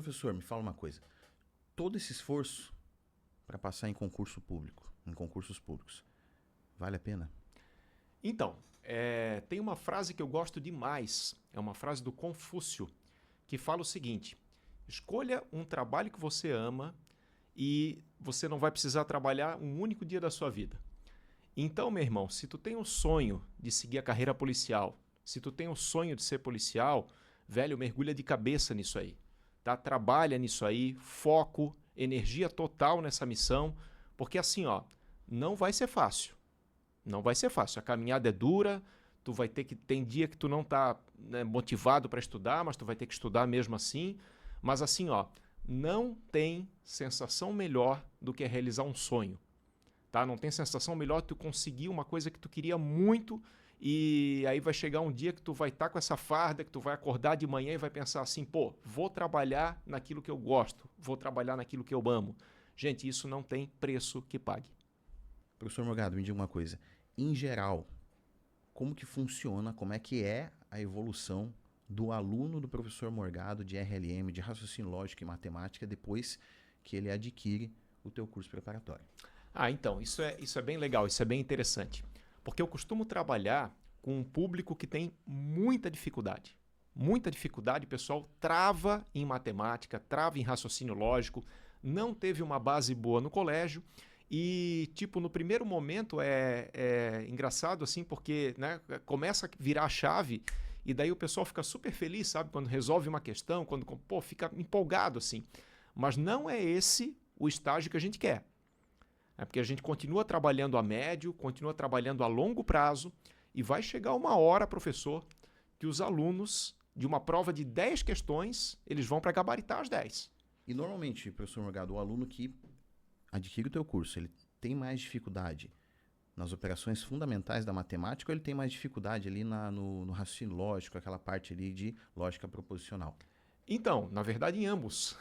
Professor, me fala uma coisa. Todo esse esforço para passar em concurso público, em concursos públicos, vale a pena? Então, tem uma frase que eu gosto demais, é uma frase do Confúcio, que fala o seguinte: escolha um trabalho que você ama e você não vai precisar trabalhar um único dia da sua vida. Então, meu irmão, se tu tem um sonho de seguir a carreira policial, se tu tem um sonho de ser policial, velho, mergulha de cabeça nisso aí, tá? Trabalha nisso aí, foco, energia total nessa missão, porque assim, ó, não vai ser fácil. Não vai ser fácil. A caminhada é dura, tu vai ter que tem dia que tu não tá, né, motivado para estudar, mas tu vai ter que estudar mesmo assim. Mas assim, ó, não tem sensação melhor do que realizar um sonho. Tá? Não tem sensação melhor de tu conseguir uma coisa que tu queria muito e aí vai chegar um dia que tu vai estar com essa farda, que tu vai acordar de manhã e vai pensar assim, pô, vou trabalhar naquilo que eu gosto, vou trabalhar naquilo que eu amo. Gente, isso não tem preço que pague. Professor Morgado, me diga uma coisa. Em geral, como que funciona, como é que é a evolução do aluno do professor Morgado de RLM, de raciocínio lógico e matemática, depois que ele adquire o teu curso preparatório? Ah, então, isso é bem legal, isso é bem interessante. Porque eu costumo trabalhar com um público que tem muita dificuldade. Muita dificuldade, o pessoal trava em matemática, trava em raciocínio lógico, não teve uma base boa no colégio e, tipo, no primeiro momento é engraçado assim, porque né, começa a virar a chave e daí o pessoal fica super feliz, sabe? Quando resolve uma questão, quando pô, fica empolgado assim. Mas não é esse o estágio que a gente quer. É porque a gente continua trabalhando a médio, continua trabalhando a longo prazo e vai chegar uma hora, professor, que os alunos de uma prova de 10 questões, eles vão para gabaritar as 10. E normalmente, professor Morgado, o aluno que adquire o teu curso, ele tem mais dificuldade nas operações fundamentais da matemática ou ele tem mais dificuldade ali no raciocínio lógico, aquela parte ali de lógica proposicional? Então, na verdade, em ambos.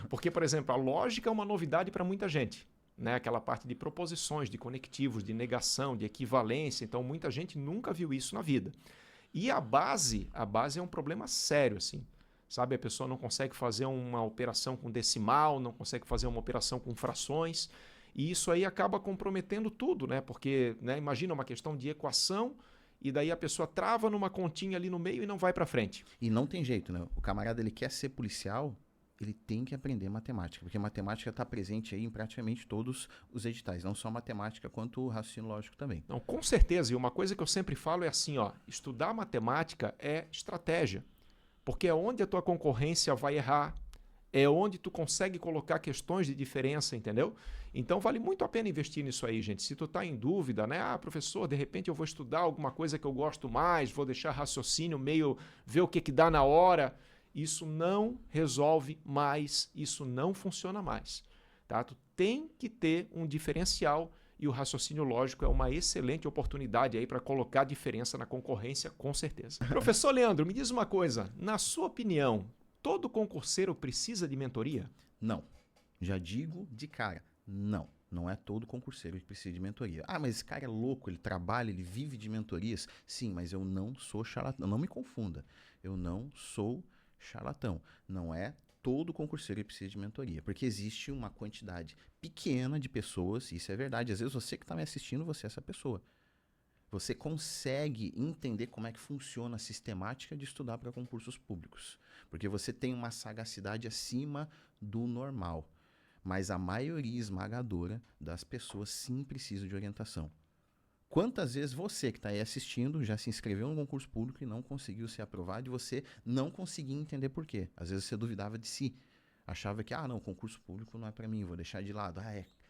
Porque, por exemplo, a lógica é uma novidade para muita gente. Né? Aquela parte de proposições, de conectivos, de negação, de equivalência. Então, muita gente nunca viu isso na vida. E a base é um problema sério, assim. Sabe, a pessoa não consegue fazer uma operação com decimal, não consegue fazer uma operação com frações, e isso aí acaba comprometendo tudo, né? Porque, né, imagina uma questão de equação, e daí a pessoa trava numa continha ali no meio e não vai para frente. E não tem jeito, né? O camarada ele quer ser policial, ele tem que aprender matemática, porque matemática está presente aí em praticamente todos os editais, não só matemática quanto o raciocínio lógico também. Não, com certeza, e uma coisa que eu sempre falo é assim, ó, estudar matemática é estratégia, porque é onde a tua concorrência vai errar, é onde tu consegue colocar questões de diferença, entendeu? Então vale muito a pena investir nisso aí, gente. Se tu tá em dúvida, né? Ah, professor, de repente eu vou estudar alguma coisa que eu gosto mais, vou deixar raciocínio meio, ver o que que dá na hora. Isso não resolve mais, isso não funciona mais. Tá? Tu tem que ter um diferencial e o raciocínio lógico é uma excelente oportunidade aí para colocar diferença na concorrência, com certeza. Professor Leandro, me diz uma coisa, na sua opinião, todo concurseiro precisa de mentoria? Não. Já digo de cara, não. Não é todo concurseiro que precisa de mentoria. Ah, mas esse cara é louco, ele trabalha, ele vive de mentorias. Sim, mas eu não sou charlatão. Não me confunda. Eu não sou charlatão. Não é todo concurseiro que precisa de mentoria. Porque existe uma quantidade pequena de pessoas, isso é verdade. Às vezes você que está me assistindo, você é essa pessoa. Você consegue entender como é que funciona a sistemática de estudar para concursos públicos. Porque você tem uma sagacidade acima do normal. Mas a maioria esmagadora das pessoas sim precisa de orientação. Quantas vezes você que está aí assistindo já se inscreveu no concurso público e não conseguiu ser aprovado e você não conseguia entender por quê? Às vezes você duvidava de si. Achava que, não, concurso público não é para mim, vou deixar de lado.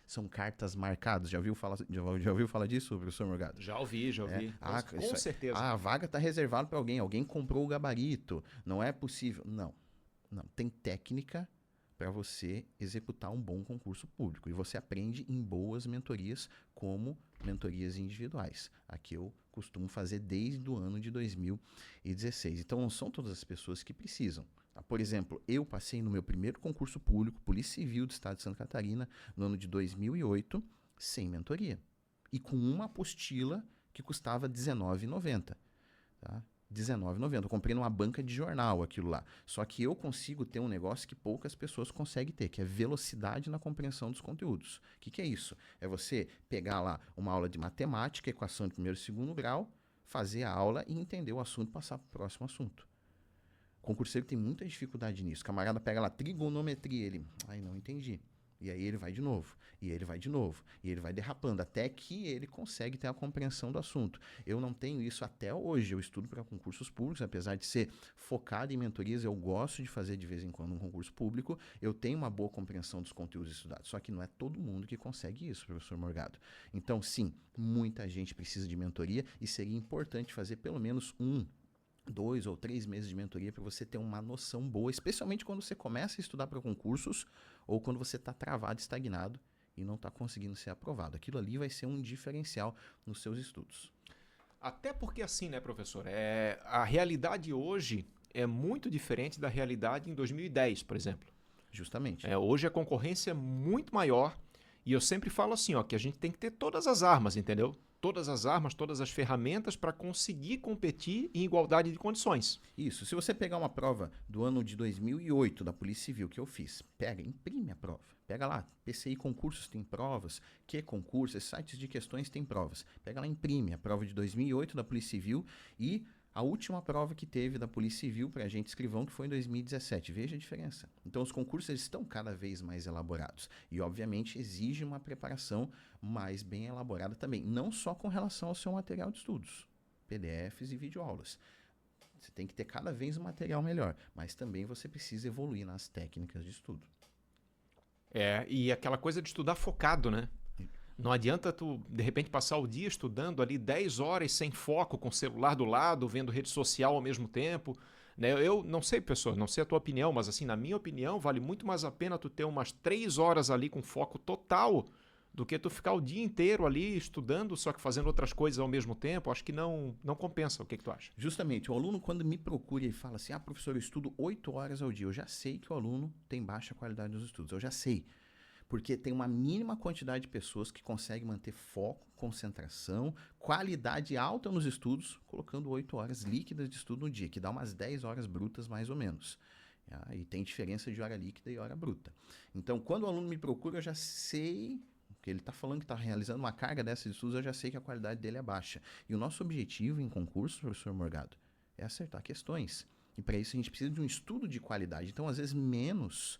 São cartas marcadas. Já ouviu falar disso, professor Morgado? Já ouvi, já ouvi. Com certeza. A vaga está reservada para alguém. Alguém comprou o gabarito. Não é possível. Não. Não. Tem técnica para você executar um bom concurso público. E você aprende em boas mentorias, como mentorias individuais. Aqui eu costumo fazer desde o ano de 2016. Então, não são todas as pessoas que precisam. Por exemplo, eu passei no meu primeiro concurso público, Polícia Civil do Estado de Santa Catarina, no ano de 2008, sem mentoria. E com uma apostila que custava R$19,90. Tá? R$19,90. Eu comprei numa banca de jornal aquilo lá. Só que eu consigo ter um negócio que poucas pessoas conseguem ter, que é velocidade na compreensão dos conteúdos. O que é isso? É você pegar lá uma aula de matemática, equação de primeiro e segundo grau, fazer a aula e entender o assunto e passar para o próximo assunto. O concurseiro tem muita dificuldade nisso. O camarada pega lá trigonometria, ele, ai, não entendi. E aí ele vai de novo, e ele vai de novo, e ele vai derrapando, até que ele consegue ter a compreensão do assunto. Eu não tenho isso até hoje, eu estudo para concursos públicos, apesar de ser focado em mentorias, eu gosto de fazer de vez em quando um concurso público, eu tenho uma boa compreensão dos conteúdos estudados, só que não é todo mundo que consegue isso, professor Morgado. Então, sim, muita gente precisa de mentoria e seria importante fazer pelo menos 2 ou 3 meses de mentoria para você ter uma noção boa, especialmente quando você começa a estudar para concursos ou quando você está travado, estagnado e não está conseguindo ser aprovado. Aquilo ali vai ser um diferencial nos seus estudos. Até porque assim, né, professor? A realidade hoje é muito diferente da realidade em 2010, por exemplo. Justamente. Hoje a concorrência é muito maior e eu sempre falo assim, ó, que a gente tem que ter todas as armas, entendeu? Todas as armas, todas as ferramentas para conseguir competir em igualdade de condições. Isso. Se você pegar uma prova do ano de 2008 da Polícia Civil que eu fiz, pega, imprime a prova. Pega lá, PCI Concursos tem provas, que concursos, sites de questões tem provas. Pega lá, imprime a prova de 2008 da Polícia Civil e a última prova que teve da Polícia Civil para agente escrivão, que foi em 2017. Veja a diferença. Então, os concursos eles estão cada vez mais elaborados. E, obviamente, exige uma preparação mais bem elaborada também. Não só com relação ao seu material de estudos, PDFs e videoaulas. Você tem que ter cada vez um material melhor. Mas também você precisa evoluir nas técnicas de estudo. E aquela coisa de estudar focado, né? Não adianta tu, de repente, passar o dia estudando ali 10 horas sem foco, com o celular do lado, vendo rede social ao mesmo tempo. Né? Eu não sei, pessoal, não sei a tua opinião, mas assim, na minha opinião, vale muito mais a pena tu ter umas 3 horas ali com foco total do que tu ficar o dia inteiro ali estudando, só que fazendo outras coisas ao mesmo tempo. Acho que não compensa. O que tu acha? Justamente, o aluno quando me procura e fala assim, professor, eu estudo 8 horas ao dia, eu já sei que o aluno tem baixa qualidade nos estudos, eu já sei. Porque tem uma mínima quantidade de pessoas que conseguem manter foco, concentração, qualidade alta nos estudos, colocando 8 horas líquidas de estudo no dia, que dá umas 10 horas brutas mais ou menos. E tem diferença de hora líquida e hora bruta. Então, quando o aluno me procura, eu já sei que ele está falando que está realizando uma carga dessas de estudos, eu já sei que a qualidade dele é baixa. E o nosso objetivo em concurso, professor Morgado, é acertar questões. E para isso a gente precisa de um estudo de qualidade. Então, às vezes, menos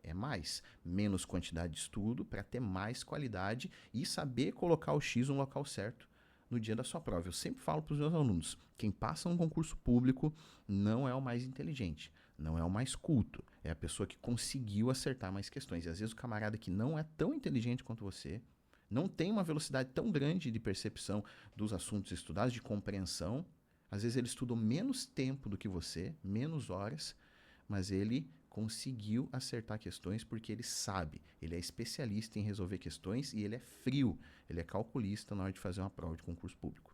é mais. Menos quantidade de estudo para ter mais qualidade e saber colocar o X no local certo no dia da sua prova. Eu sempre falo para os meus alunos, quem passa um concurso público não é o mais inteligente, não é o mais culto, é a pessoa que conseguiu acertar mais questões. E às vezes o camarada que não é tão inteligente quanto você, não tem uma velocidade tão grande de percepção dos assuntos estudados, de compreensão, às vezes ele estudou menos tempo do que você, menos horas, mas ele conseguiu acertar questões porque ele sabe, ele é especialista em resolver questões e ele é frio, ele é calculista na hora de fazer uma prova de concurso público.